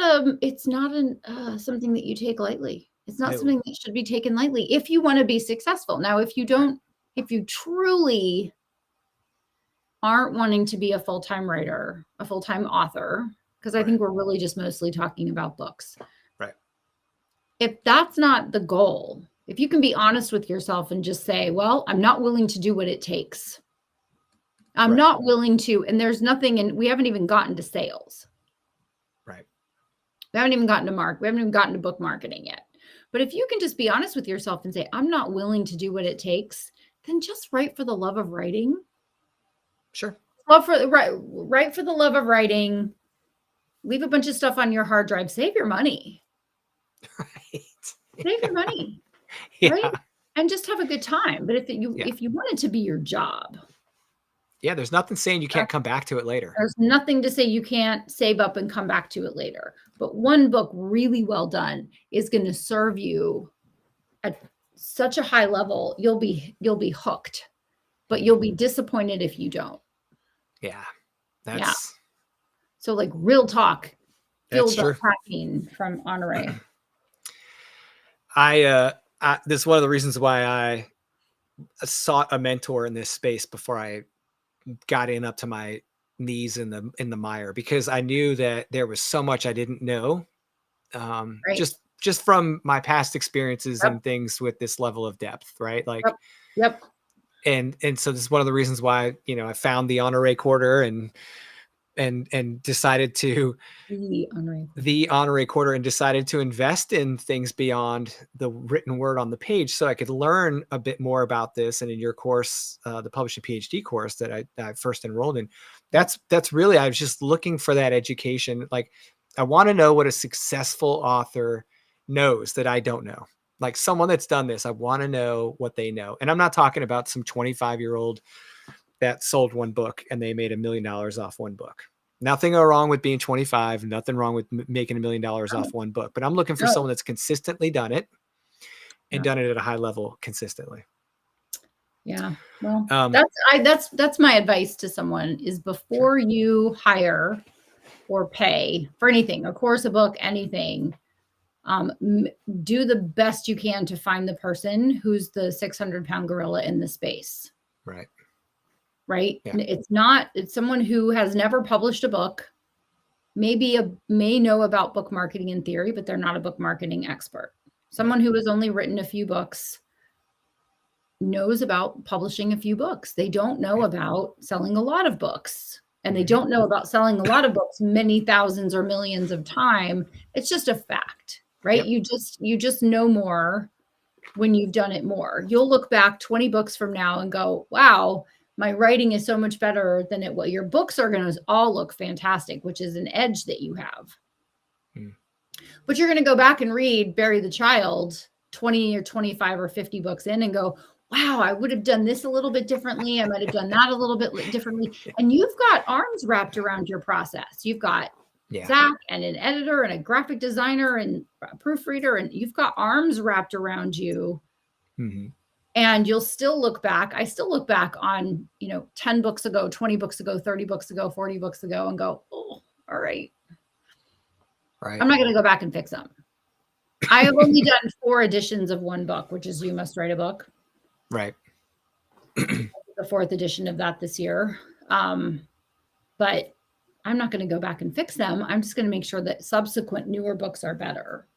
something that you take lightly. It's not no, something that should be taken lightly if you want to be successful. Now, if you truly aren't wanting to be a full-time writer, a full-time author, because I think we're really just mostly talking about books. Right. If that's not the goal, if you can be honest with yourself and just say, well, I'm not willing to do what it takes. I'm not willing to, and there's nothing, and we haven't even gotten to sales. Right. We haven't even gotten to we haven't even gotten to book marketing yet. But if you can just be honest with yourself and say, I'm not willing to do what it takes, then just write for the love of writing. Sure. Write for the love of writing. Leave a bunch of stuff on your hard drive. Save your money. Right. Save your money. Yeah. Right? And just have a good time. But if you want it to be your job. Yeah, there's nothing saying you can't come back to it later. There's nothing to say you can't save up and come back to it later. But one book really well done is going to serve you at such a high level. You'll be hooked, but you'll be disappointed if you don't. Yeah. So like real talk. That's Filled true. up packing from Honore. This is one of the reasons why I sought a mentor in this space before I got in up to my knees in the mire, because I knew that there was so much I didn't know. Just from my past experiences and things with this level of depth, right? Like, yep. And so this is one of the reasons why, I found the Honore Quarter and decided to the Honore Quarter and decided to invest in things beyond the written word on the page so I could learn a bit more about this. And in your course, the Publishing PhD course that I first enrolled in, that's really, I was just looking for that education. Like, I want to know what a successful author knows that I don't know. Like someone that's done this, I want to know what they know. And I'm not talking about some 25-year-old that sold one book and they made $1 million off one book. Nothing wrong with being 25, nothing wrong with making $1 million off one book, but I'm looking for someone that's consistently done it and done it at a high level consistently. Yeah. Well, that's my advice to someone is before you hire or pay for anything, a course, a book, anything, do the best you can to find the person who's the 600-pound gorilla in the space. Right. Yeah. It's someone who has never published a book, may know about book marketing in theory, but they're not a book marketing expert. Someone who has only written a few books knows about publishing a few books. They don't know about selling a lot of books, and they don't know about selling a lot of books many thousands or millions of time. It's just a fact, right? Yep. You just know more when you've done it more. You'll look back 20 books from now and go, wow, my writing is so much better than it. Well, your books are going to all look fantastic, which is an edge that you have. But you're going to go back and read Bury the Child 20 or 25 or 50 books in and go, wow, I would have done this a little bit differently. I might have done that a little bit differently. And you've got arms wrapped around your process. You've got Zach and an editor and a graphic designer and a proofreader, and you've got arms wrapped around you. And you'll still look back. I still look back on, 10 books ago, 20 books ago, 30 books ago, 40 books ago and go, oh, all right. I'm not going to go back and fix them. I have only done 4 editions of one book, which is You Must Write a Book. Right. The 4th edition of that this year. But I'm not going to go back and fix them. I'm just going to make sure that subsequent newer books are better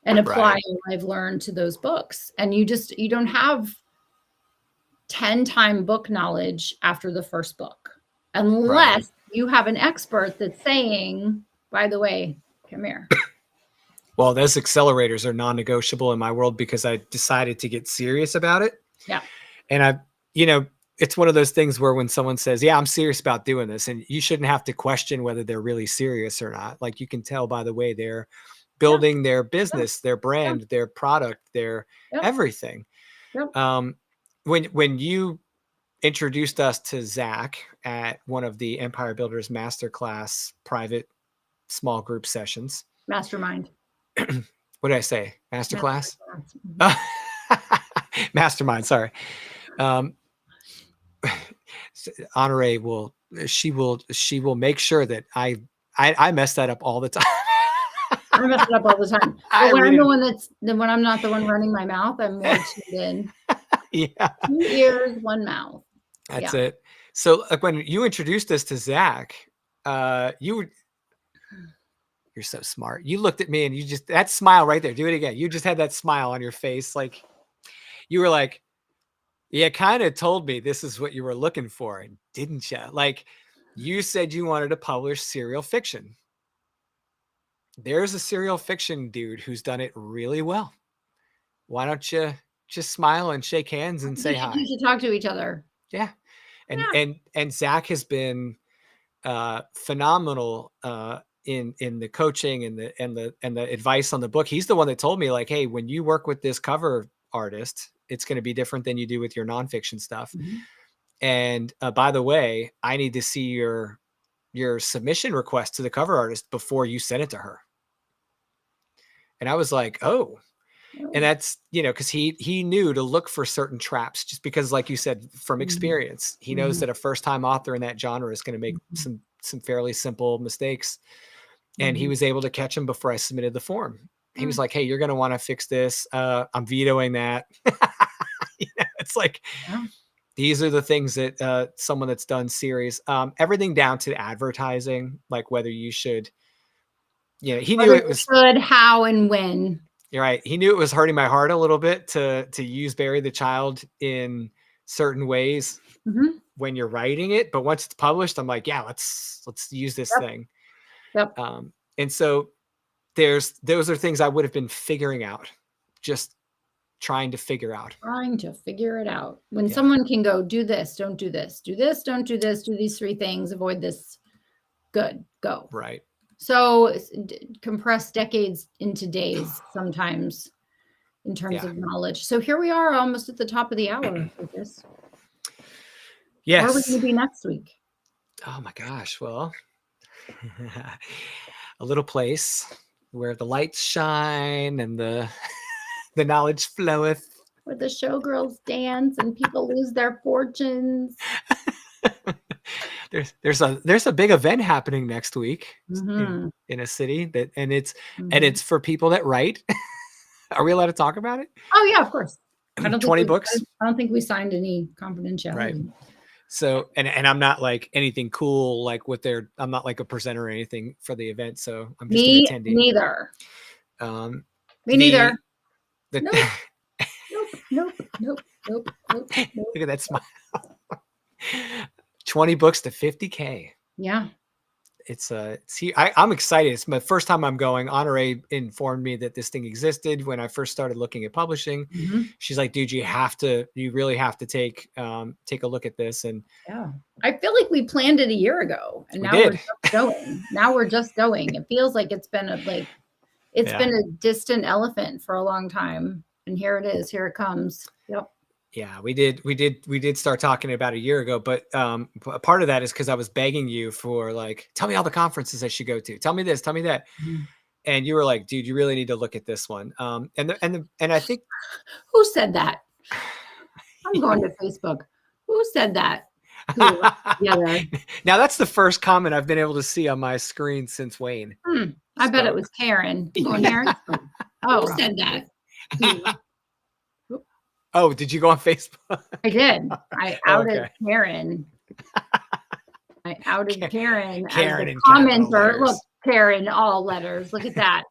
and apply what I've learned to those books. And you don't have 10-time book knowledge after the first book, unless you have an expert that's saying, by the way, come here. Well, those accelerators are non-negotiable in my world because I decided to get serious about it. Yeah. And it's one of those things where when someone says, yeah, I'm serious about doing this, and you shouldn't have to question whether they're really serious or not. Like, you can tell by the way they're building their business, their brand, their product, their everything. When you introduced us to Zach at one of the Empire Builders Masterclass private small group sessions. Mastermind. What did I say? Masterclass? Mastermind. Sorry. Honore will make sure that I mess that up all the time. I mess it up all the time. But when I'm not the one running my mouth, I'm more tuned in. Yeah. 2 ears, 1 mouth. That's it. So like when you introduced us to Zach, you're so smart. You looked at me and you just, that smile right there, do it again. You just had that smile on your face. Like, you were like, yeah, kind of told me this is what you were looking for, didn't you? Like, you said you wanted to publish serial fiction. There's a serial fiction dude who's done it really well. Why don't you just smile and shake hands and say hi? You should talk to each other. Yeah. And Zach has been phenomenal in the coaching and the advice on the book. He's the one that told me, like, hey, when you work with this cover artist, it's going to be different than you do with your nonfiction stuff. Mm-hmm. And by the way, I need to see your submission request to the cover artist before you send it to her. And I was like, oh. And that's, because he knew to look for certain traps, just because, like you said, from experience, he knows that a first-time author in that genre is going to make some fairly simple mistakes. And he was able to catch them before I submitted the form. He was like, hey, you're going to want to fix this. I'm vetoing that. It's like, these are the things that someone that's done series, everything down to advertising, like whether you should, he knew it was should, how, and when. You're right. He knew it was hurting my heart a little bit to use Bury the Child in certain ways when you're writing it. But once it's published, I'm like, yeah, let's use this thing. Yep. And so those are things I would have been figuring out, just trying to figure out. Trying to figure it out. When someone can go, do this, don't do this, do this, don't do this, do these 3 things, avoid this. Good, go. Right. So compress decades into days sometimes in terms of knowledge. So here we are almost at the top of the hour with this. Yes. Where are we going to be next week? Oh my gosh. Well, a little place where the lights shine and the knowledge floweth. Where the showgirls dance and people lose their fortunes. There's a big event happening next week in a city and it's for people that write. Are we allowed to talk about it? Oh yeah, of course. 20 books. I don't think we signed any confidentiality. Right. So, and I'm not like anything cool, like I'm not like a presenter or anything for the event. So I'm just an attendee. Neither. Me neither. Nope. Look at that smile. 20 books to 50K. Yeah. I'm excited. It's my first time I'm going. Honore informed me that this thing existed when I first started looking at publishing. She's like, dude, you really have to take a look at this. And I feel like we planned it a year ago and now we're just going. Now we're just going. It feels like it's been been a distant elephant for a long time. And here it is. Here it comes. Yep. Yeah, we did start talking about a year ago, but part of that is because I was begging you for, like, tell me all the conferences I should go to. Tell me this, tell me that. And you were like, dude, you really need to look at this one. And I think, who said that? I'm going to Facebook. Who said that? Now that's the first comment I've been able to see on my screen since Wayne. I bet it was Karen. Who said that? Oh, did you go on Facebook? I did. I outed Karen. I outed Karen as a commenter. Look, Karen, all letters. Look at that.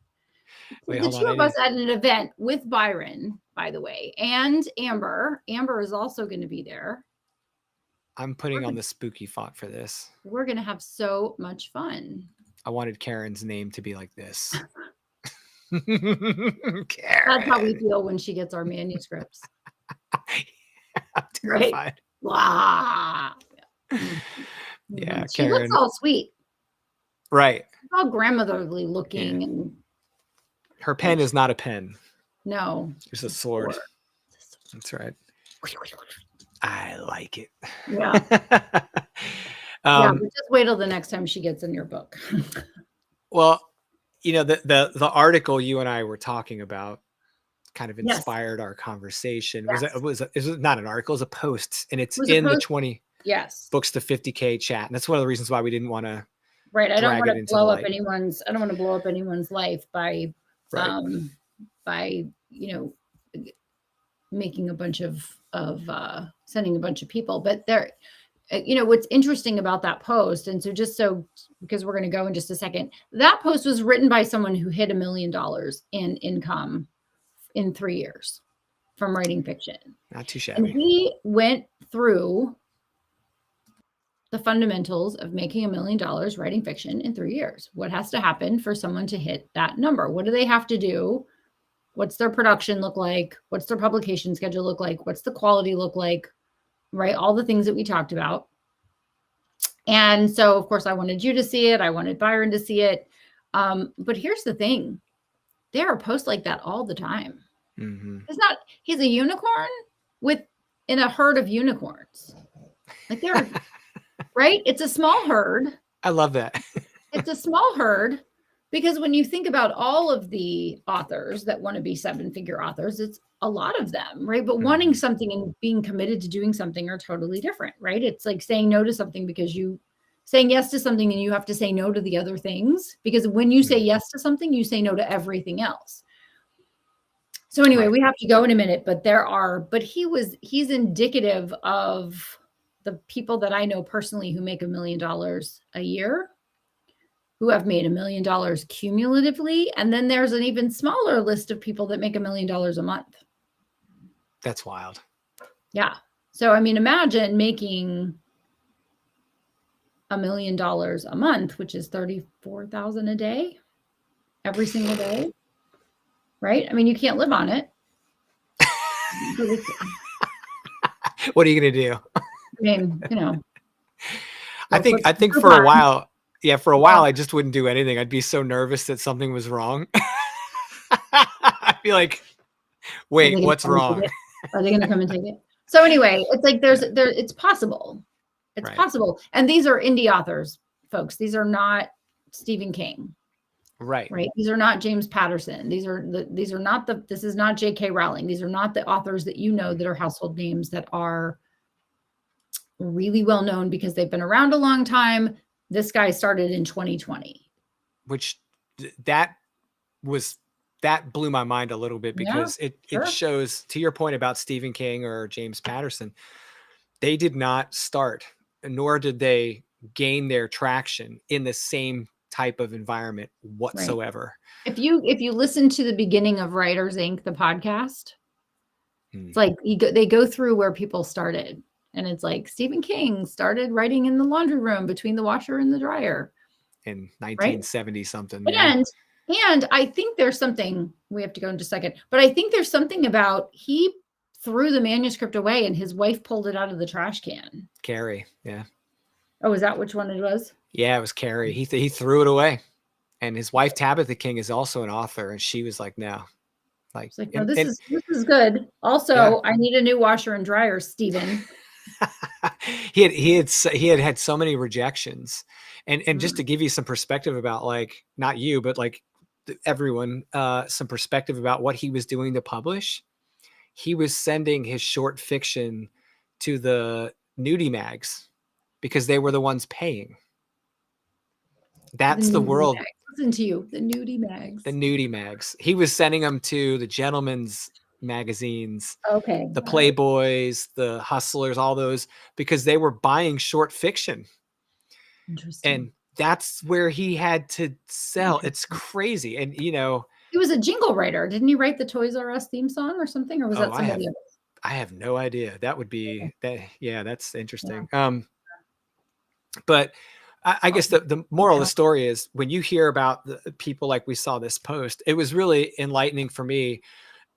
Wait, the 2 of us at an event with Byron by the way, and Amber. Amber is also going to be there. I'm putting on the spooky font for this. We're going to have so much fun. I wanted Karen's name to be like this. Karen. That's how we feel when she gets our manuscripts. I'm terrified. Right? Yeah, she Karen. looks all sweet. Right. All grandmotherly looking. And her pen is not a pen. No. It's a sword. That's right. I like it. Yeah. Yeah, but just wait till the next time she gets in your book. Well, you know, the article you and I were talking about kind of inspired our conversation. Yes. It was not an article, it was a post, and it's in the 20 books to 50K chat. And that's one of the reasons why we didn't want to. Right. I don't want to blow up anyone's. I don't want to blow up anyone's life by, you know, making a bunch of sending a bunch of people. But there, you know, what's interesting about that post, and so because we're going to go in just a second, that post was written by someone who hit $1 million in income in 3 years from writing fiction. Not too shabby. And he went through the fundamentals of making $1 million writing fiction in 3 years. What has to happen for someone to hit that number? What do they have to do? What's their production look like? What's their publication schedule look like? What's the quality look like? Right? All the things that we talked about. And so, of course, I wanted you to see it. I wanted Byron to see it. But here's the thing. There are posts like that all the time. Mm-hmm. He's a unicorn in a herd of unicorns. Like they're right. It's a small herd. I love that. It's a small herd because when you think about all of the authors that want to be 7-figure authors, it's a lot of them, right? But wanting something and being committed to doing something are totally different, right? It's like saying no to something because saying yes to something and you have to say no to the other things, because when you say yes to something, you say no to everything else. So anyway, we have to go in a minute, but he's indicative of the people that I know personally who make $1 million a year, who have made $1 million cumulatively. And then there's an even smaller list of people that make $1 million a month. That's wild. Yeah. So, I mean, imagine making $1 million a month, which is $34,000 a day, every single day. Right? I mean, you can't live on it. What are you going to do? I mean, you know. I think for a while, I just wouldn't do anything. I'd be so nervous that something was wrong. I'd be like, wait, what's wrong? Are they going to come and take it? So anyway, it's like it's possible. It's possible. And these are indie authors, folks. These are not Stephen King. Right. These are not James Patterson. This is not J.K. Rowling. These are not the authors that you know that are household names that are really well known because they've been around a long time. This guy started in 2020. Which that blew my mind a little bit because it shows, to your point about Stephen King or James Patterson, they did not start, nor did they gain their traction in the same type of environment whatsoever. If you listen to the beginning of Writers Inc., the podcast, it's like they go through where people started, and it's like Stephen King started writing in the laundry room between the washer and the dryer in 1970 something. And I think there's something, we have to go in just a second, but I think there's something about he threw the manuscript away and his wife pulled it out of the trash can. Carrie, yeah. Oh, is that which one it was? Yeah, it was Carrie. He threw it away. And his wife, Tabitha King, is also an author. And she was like, no. No, this is good. Also, I need a new washer and dryer, Stephen. he had so many rejections. And just to give you some perspective about, like, not you, but like everyone, some perspective about what he was doing to publish. He was sending his short fiction to the nudie mags because they were the ones paying. That's the world. Mags. Listen to you, the nudie mags. The nudie mags. He was sending them to the gentlemen's magazines, the Playboys, the Hustlers, all those, because they were buying short fiction. Interesting. And that's where he had to sell. It's crazy. And, you know, He was a jingle writer. Didn't he write the Toys R Us theme song or something? Or was that somebody else? I have no idea. That would be Okay. that. Yeah, that's interesting. Yeah. But I guess the moral of Yeah. the story is when you hear about the people like we saw this post, it was really enlightening for me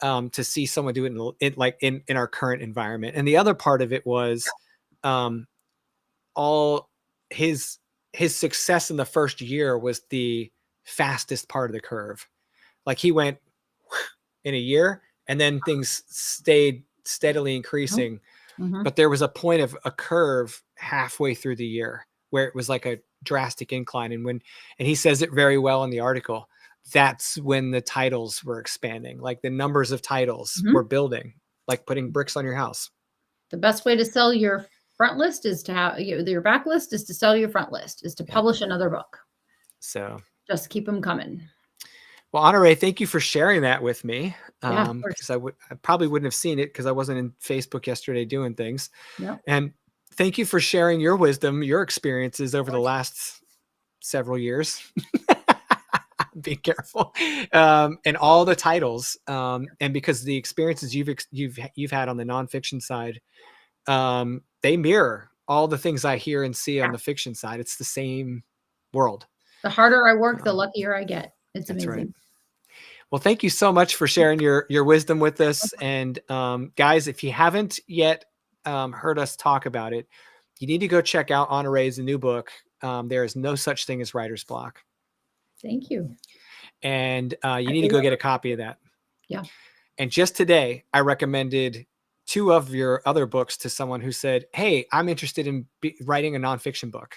to see someone do it in our current environment. And the other part of it was um, all his success in the first year was the fastest part of the curve. Like he went in a year, and then things stayed steadily increasing. Mm-hmm. But there was a point of a curve halfway through the year where it was like a drastic incline. And he says it very well in the article, that's when the titles were expanding. Like the numbers of titles were building, like putting bricks on your house. The best way to sell your front list is to have your back list is to sell your front list, is to publish another book. So just keep them coming. Well, Honore, thank you for sharing that with me. Yeah, because I probably wouldn't have seen it because I wasn't in Facebook yesterday doing things. Yep. And thank you for sharing your wisdom, your experiences over the last several years. Be careful. And all the titles. And because the experiences you've had on the nonfiction side, they mirror all the things I hear and see on the fiction side. It's the same world. The harder I work, the luckier I get. It's amazing. Right. Well, thank you so much for sharing your wisdom with us. And guys, if you haven't yet heard us talk about it, you need to go check out Honore's new book. There is no such thing as writer's block. Thank you. And you need to go get a copy of that. Yeah. And just today, I recommended 2 of your other books to someone who said, hey, I'm interested in writing a nonfiction book.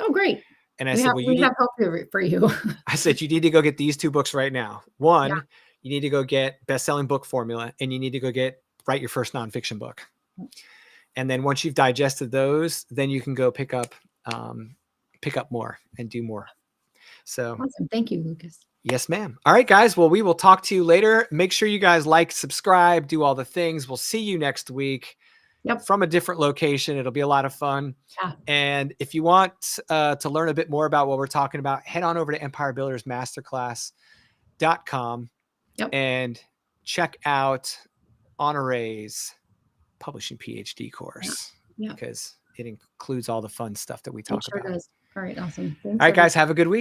Oh, great. And I said, we have hope for you. I said, you need to go get these 2 books right now. One, you need to go get Best-Selling Book Formula, and you need to go write your first nonfiction book. And then once you've digested those, then you can go pick up more and do more. So awesome. Thank you, Lucas. Yes, ma'am. All right, guys. Well, we will talk to you later. Make sure you guys like, subscribe, do all the things. We'll see you next week. Yep. From a different location. It'll be a lot of fun. Yeah. And if you want to learn a bit more about what we're talking about, head on over to empirebuildersmasterclass.com and check out Honore's publishing PhD course because it includes all the fun stuff that we talk about. Does. All right. Awesome. Thanks, all right, guys. Have a good week.